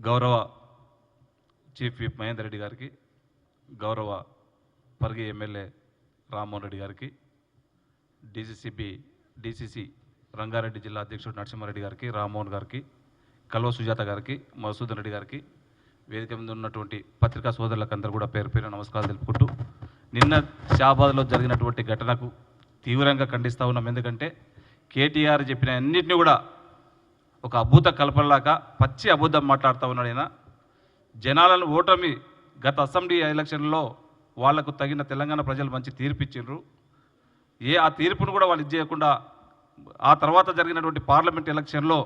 గౌరవ chief whip Mahender Reddy గారికి, గౌరవ పరిగి ఎమ్మెల్యే రామ్మోహన్ రెడ్డి గారికి, డిసిసి రంగారెడ్డి జిల్లా అధ్యక్షుడు నరసింహారెడ్డి గారికి, రామ్మోహన్ గారికి, కల్వ సుజాత గారికి, మధుసూదన్ రెడ్డి గారికి, వేదిక మీద ఉన్నటువంటి పత్రికా సోదరులకు అందరూ కూడా పేరు పేరు నమస్కారాలు తెలుపుకుంటూ, నిన్న షాబాద్లో జరిగినటువంటి ఘటనకు తీవ్రంగా ఖండిస్తూ ఉన్నాం. ఎందుకంటే కేటీఆర్ చెప్పిన అన్నింటినీ కూడా ఒక అద్భుత కల్పనలాగా పచ్చి అబద్ధం మాట్లాడుతూ ఉన్నాడు. ఆయన జనాలను ఓటమి గత అసెంబ్లీ ఎలక్షన్లో వాళ్లకు తగిన తెలంగాణ ప్రజలు మంచి తీర్పు ఇచ్చిండ్రు. ఆ తీర్పును కూడా వాళ్ళు ఇచ్చేయకుండా ఆ తర్వాత జరిగినటువంటి పార్లమెంట్ ఎలక్షన్లో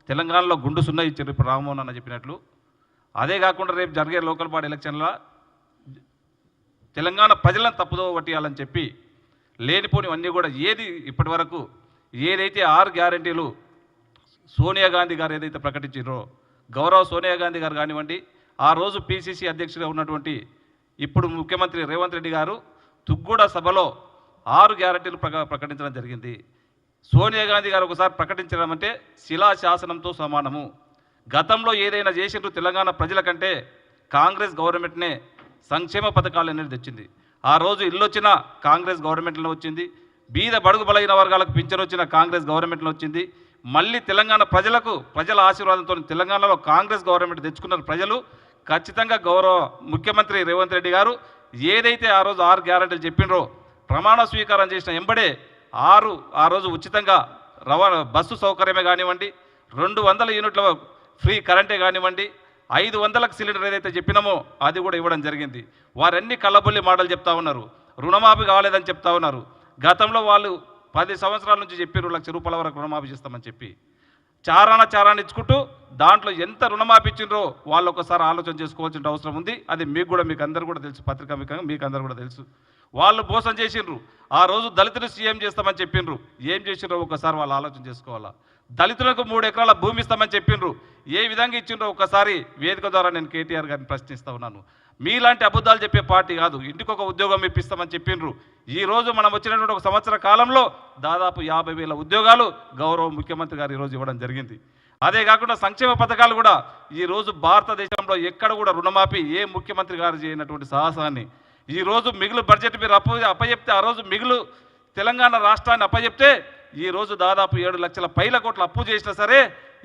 తెలంగాణలో గుండు సున్నా ఇచ్చారు. ఇప్పుడు రామ్మోహన్ అన్న చెప్పినట్లు అదే కాకుండా రేపు జరిగే లోకల్ బాడీ ఎలక్షన్లో తెలంగాణ ప్రజలను తప్పుదో పట్టియాలని చెప్పి లేనిపోనివన్నీ కూడా ఇప్పటి వరకు ఏదైతే 6 గ్యారంటీలు సోనియా గాంధీ గారు ఏదైతే ప్రకటించారో, గౌరవ సోనియా గాంధీ గారు కానివ్వండి, ఆ రోజు పిసిసి అధ్యక్షుడిగా ఉన్నటువంటి ఇప్పుడు ముఖ్యమంత్రి రేవంత్ రెడ్డి గారు తుగ్గూడ సభలో 6 గ్యారంటీలు ప్రకటించడం జరిగింది. సోనియా గాంధీ గారు ఒకసారి ప్రకటించడం అంటే శిలాశాసనంతో సమానము. గతంలో ఏదైనా చేసిండ్రు తెలంగాణ ప్రజల కంటే కాంగ్రెస్ గవర్నమెంట్నే సంక్షేమ పథకాలు అనేది తెచ్చింది. ఆ రోజు ఇల్లు వచ్చిన కాంగ్రెస్ గవర్నమెంట్లో వచ్చింది, బీద బడుగు బలైన వర్గాలకు పింఛన్ వచ్చిన కాంగ్రెస్ గవర్నమెంట్లో వచ్చింది. మళ్ళీ తెలంగాణ ప్రజల ఆశీర్వాదంతో తెలంగాణలో కాంగ్రెస్ గవర్నమెంట్ తెచ్చుకున్న ప్రజలు ఖచ్చితంగా గౌరవ ముఖ్యమంత్రి రేవంత్ రెడ్డి గారు ఏదైతే ఆ రోజు 6 గ్యారెంటీలు చెప్పిండ్రో ప్రమాణ స్వీకారం చేసిన ఎంబడే ఆ రోజు ఉచితంగా రవాణా బస్సు సౌకర్యమే కానివ్వండి, 200 యూనిట్ల ఫ్రీ కరెంటే కానివ్వండి, 500లకు సిలిండర్ ఏదైతే చెప్పినామో అది కూడా ఇవ్వడం జరిగింది. వారన్నీ కళ్ళబొల్లి మాటలు చెప్తా ఉన్నారు. రుణమాఫీ కావాలేదని చెప్తా ఉన్నారు. గతంలో వాళ్ళు 10 సంవత్సరాల నుంచి చెప్పారు 1 లక్ష రూపాయల వరకు రుణమాఫీ చేస్తామని చెప్పి చారాన్ని ఇచ్చుకుంటూ దాంట్లో ఎంత రుణమాఫీ ఇచ్చిండ్రో వాళ్ళు ఒకసారి ఆలోచన చేసుకోవాల్సిన అవసరం ఉంది. అది మీకు అందరూ కూడా తెలుసు, పత్రికా మీకు అందరూ కూడా తెలుసు. వాళ్ళు మోసం చేసిండ్రు. ఆ రోజు దళితులు సీఎం చేస్తామని చెప్పిండ్రు. ఏం చేసిండ్రో ఒకసారి వాళ్ళు ఆలోచన చేసుకోవాలా. దళితులకు 3 ఎకరాల భూమి ఇస్తామని చెప్పిండ్రు. ఏ విధంగా ఇచ్చిండ్రో ఒకసారి వేదిక ద్వారా నేను కేటీఆర్ గారిని ప్రశ్నిస్తూ ఉన్నాను. మీలాంటి అబద్ధాలు చెప్పే పార్టీ కాదు. ఇంటికి ఒక ఉద్యోగం ఇప్పిస్తామని చెప్పిండ్రు. ఈరోజు మనం వచ్చినటువంటి 1 సంవత్సర కాలంలో దాదాపు 50,000 ఉద్యోగాలు గౌరవ ముఖ్యమంత్రి గారు ఈరోజు ఇవ్వడం జరిగింది. అదే కాకుండా సంక్షేమ పథకాలు కూడా ఈరోజు భారతదేశంలో ఎక్కడ కూడా రుణమాఫీ ఏ ముఖ్యమంత్రి గారు చేయనటువంటి సాహసాన్ని ఈరోజు మిగులు బడ్జెట్ మీరు అప్పచెప్తే ఆ రోజు మిగులు తెలంగాణ రాష్ట్రాన్ని అప్పచెప్తే ఈరోజు దాదాపు 7 లక్షల పైల కోట్ల అప్పు చేసినా సరే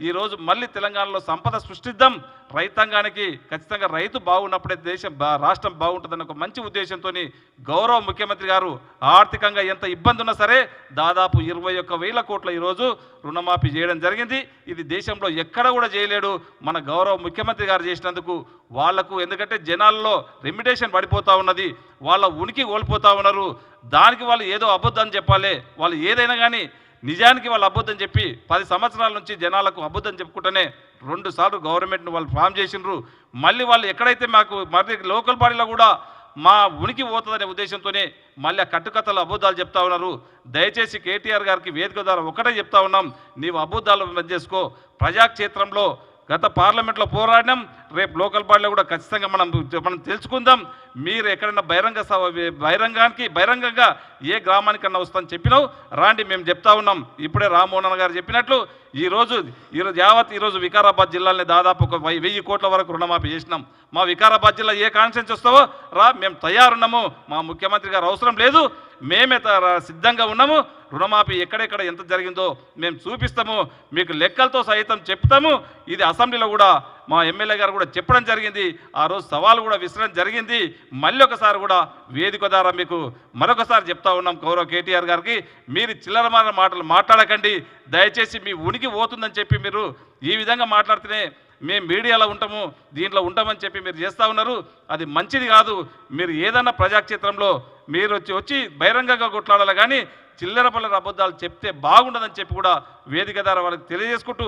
ఈరోజు మళ్ళీ తెలంగాణలో సంపద సృష్టిద్దాం, రైతాంగానికి ఖచ్చితంగా రైతు బాగున్నప్పుడే రాష్ట్రం బాగుంటుందన్న ఒక మంచి ఉద్దేశంతో గౌరవ ముఖ్యమంత్రి గారు ఆర్థికంగా ఎంత ఇబ్బంది ఉన్నా సరే దాదాపు 21,000 కోట్ల ఈరోజు రుణమాఫీ చేయడం జరిగింది. ఇది దేశంలో ఎక్కడ కూడా చేయలేడు మన గౌరవ ముఖ్యమంత్రి గారు చేసినందుకు. వాళ్లకు ఎందుకంటే జనాల్లో రెమ్యుటేషన్ పడిపోతూ ఉన్నది, వాళ్ళ ఉనికి కోల్పోతూ ఉన్నారు. దానికి వాళ్ళు ఏదో అబద్ధం చెప్పాలి. వాళ్ళు ఏదైనా కానీ నిజానికి వాళ్ళు అబద్ధం చెప్పి 10 సంవత్సరాల నుంచి జనాలకు అబద్ధం చెప్పుకుంటూనే 2 సార్లు గవర్నమెంట్ను వాళ్ళు ఫామ్ చేసిండ్రు. మళ్ళీ వాళ్ళు ఎక్కడైతే మరి లోకల్ బాడీలో కూడా మా ఉనికి పోతుందనే ఉద్దేశంతోనే మళ్ళీ ఆ కట్టుకథలు అబద్ధాలు చెప్తా ఉన్నారు. దయచేసి కేటీఆర్ గారికి వేదిక ద్వారా ఒకటే చెప్తా ఉన్నాం, నీవు అబద్ధాలు బంద్ చేసుకో. ప్రజాక్షేత్రంలో గత పార్లమెంట్లో పోరాడినాం, రేపు లోకల్ బాడీలో కూడా ఖచ్చితంగా మనం తెలుసుకుందాం. మీరు ఎక్కడైనా బహిరంగంగా ఏ గ్రామానికన్నా వస్తామని చెప్పినావు రాండి, మేము చెప్తా ఉన్నాం. ఇప్పుడే రామ్మోహన్ గారు చెప్పినట్లు ఈరోజు వికారాబాద్ జిల్లాని దాదాపు 1,000 కోట్ల వరకు రుణమాఫీ చేసినాం. మా వికారాబాద్ జిల్లా ఏ కాన్స్టిట్యూన్సీ వస్తావో రా, మేము తయారున్నాము. మా ముఖ్యమంత్రి గారు అవసరం లేదు, మేమే సిద్ధంగా ఉన్నాము. రుణమాఫీ ఎక్కడెక్కడ ఎంత జరిగిందో మేము చూపిస్తాము, మీకు లెక్కలతో సహితం చెప్తాము. ఇది అసెంబ్లీలో కూడా మా ఎమ్మెల్యే గారు కూడా చెప్పడం జరిగింది. ఆ రోజు సవాలు కూడా విసరడం జరిగింది. మళ్ళీ ఒకసారి కూడా వేదిక ద్వారా మీకు మరొకసారి చెప్తా ఉన్నాం గౌరవ కేటీఆర్ గారికి, మీరు చిల్లరమైన మాటలు మాట్లాడకండి. దయచేసి మీ ఉనికి పోతుందని చెప్పి మీరు ఈ విధంగా మాట్లాడితేనే మేము మీడియాలో ఉంటాము, దీంట్లో ఉంటామని చెప్పి మీరు చేస్తూ ఉన్నారు. అది మంచిది కాదు. మీరు ఏదన్నా ప్రజాక్షేత్రంలో మీరు వచ్చి బహిరంగంగా కొట్లాడాలి, కానీ చిల్లర పల్లర అబద్ధాలు చెప్తే బాగుండదని చెప్పి కూడా వేదిక ద్వారా వాళ్ళకి తెలియజేసుకుంటూ,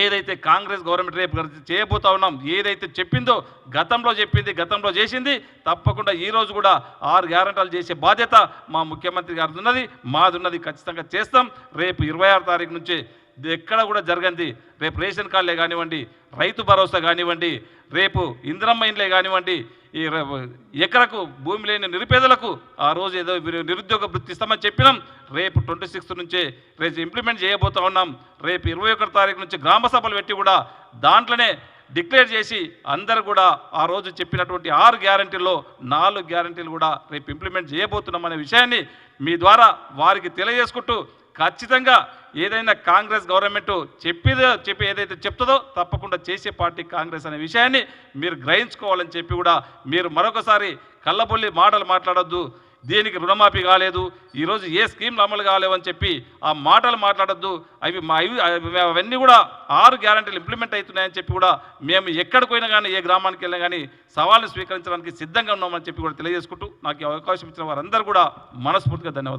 ఏదైతే కాంగ్రెస్ గవర్నమెంట్ రేపు చేయబోతా ఉన్నాం, ఏదైతే చెప్పిందో గతంలో చేసింది తప్పకుండా ఈరోజు కూడా 6 గ్యారెంటీలు చేసే బాధ్యత మా ముఖ్యమంత్రి గారిది ఉన్నది, మాదున్నది. ఖచ్చితంగా చేస్తాం. రేపు 26 తారీఖు నుంచి ఎక్కడ కూడా జరగంది. రేపు రేషన్ కార్డులే కానివ్వండి, రైతు భరోసా కానివ్వండి, రేపు ఇందిరమ్మ ఇండ్లే కానివ్వండి, ఈ ఎకరకు భూమి లేని నిరుపేదలకు ఆ రోజు ఏదో నిరుద్యోగ వృత్తి ఇస్తామని చెప్పినాం. రేపు 26 నుంచే రేపు ఇంప్లిమెంట్ చేయబోతా ఉన్నాం. రేపు 21 తారీఖు నుంచి గ్రామ సభలు పెట్టి కూడా దాంట్లోనే డిక్లేర్ చేసి అందరూ కూడా ఆ రోజు చెప్పినటువంటి 6 గ్యారంటీల్లో 4 గ్యారంటీలు కూడా రేపు ఇంప్లిమెంట్ చేయబోతున్నామనే విషయాన్ని మీ ద్వారా వారికి తెలియజేసుకుంటూ ఖచ్చితంగా ఏదైనా కాంగ్రెస్ గవర్నమెంట్ చెప్పి ఏదైతే చెప్తుందో తప్పకుండా చేసే పార్టీ కాంగ్రెస్ అనే విషయాన్ని మీరు గ్రహించుకోవాలని చెప్పి కూడా మీరు మరొకసారి కళ్ళబొల్లి మాటలు మాట్లాడొద్దు. దీనికి రుణమాఫీ కాలేదు, ఈరోజు ఏ స్కీమ్లు అమలు కాలేవని చెప్పి ఆ మాటలు మాట్లాడొద్దు. అవన్నీ కూడా 6 గ్యారంటీలు ఇంప్లిమెంట్ అవుతున్నాయని చెప్పి కూడా మేము ఎక్కడికి పోయినా కానీ ఏ గ్రామానికి వెళ్ళినా కానీ సవాల్ని స్వీకరించడానికి సిద్ధంగా ఉన్నామని చెప్పి కూడా తెలియజేసుకుంటూ నాకు ఈ అవకాశం ఇచ్చిన వారందరూ కూడా మనస్ఫూర్తిగా ధన్యవాదాలు.